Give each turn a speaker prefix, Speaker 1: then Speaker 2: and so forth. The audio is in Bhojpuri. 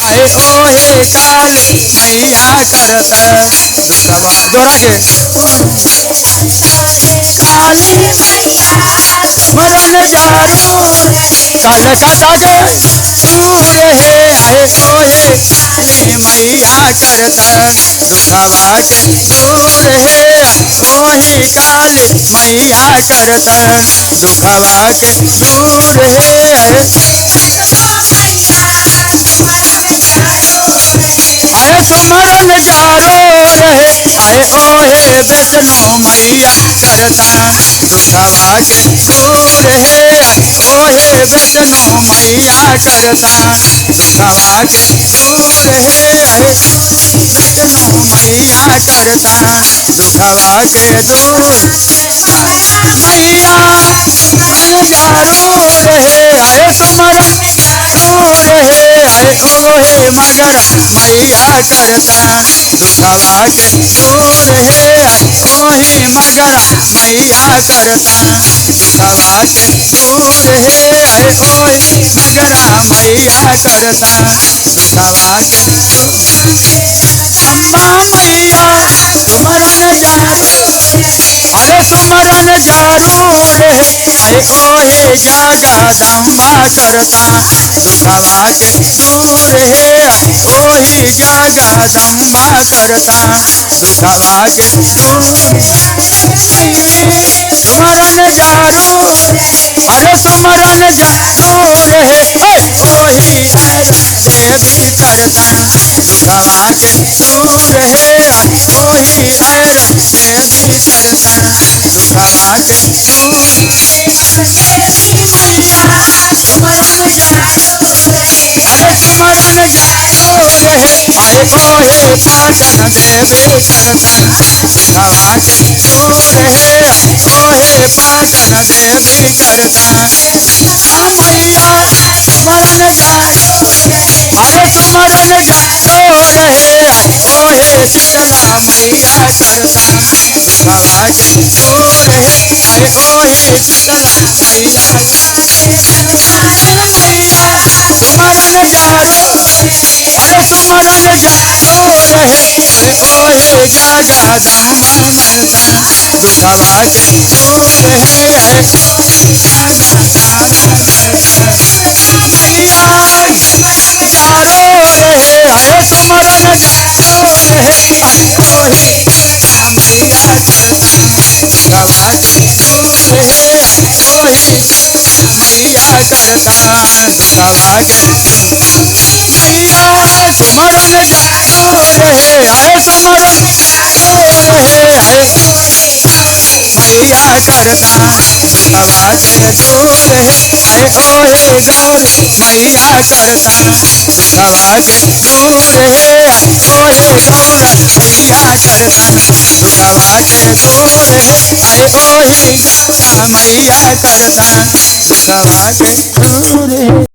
Speaker 1: आए ओहे काली मैया करत दुखवा जोरा के काली मैया मरण जरूर कल कटा के दूर है आए ओहे काली मैया करत दुखवा के दूर है ओही काली मैया करत दुखवा के दूर है अरे सुमरन जारो रहे आए ओहे वैष्णो मैया करता दुखवा के दूर है ओहे वैष्णो मैया करता दुखवा के दूर है वैष्णो मैया करता दुखवा के दूर मैया जरूर है आए सुमरन जरूर है आए ओहे मगर मैया करता दुखवा के दूर है ओही मगर मैया करता दुखवा के दूर है आए ओही मगर मैया करता दुखवा के अम्बा मैया सुमरन अरे सुमरन जरूर है आए ओहे जगदम्बा करता दुखवा के दूर है ओही जगदम्बा करता दुखवा के दूर सुमरन जरूर अरे सुमरन जरूर है ओही देवी करता दुखवा के दूर है ओही देवी करता दुखवा के दूर अरे सुमरन जरूर है आए ओहे पाटन देवी करता दुखवा के दूर है ओहे पाटन देवी करता मैया सुमरन अरे सुमरन जरूर है ओहे शीतला मैया करता दुखवा के दूर है आए ओही शीतला मैया सुमरन जरूर अरे सुमरन जरूर है ओहे जगदम्बा करता दुखवा के दूर है मैया जरूर है आए सुमरन जरूर है आए ओही मैया करता दुखवा के दूर है ओही मैया करता दुखवा के मैया सुमरन जरूर है आए सुमरन जरूर है आए मैया करता दुखवा के दूर है आए ओहे गौरी मैया करता दुखवा के दूर है ओहे गौर मैया करता दुखवा के दूर है आए ओही गौरा मैया करता दुखवा के दूर है।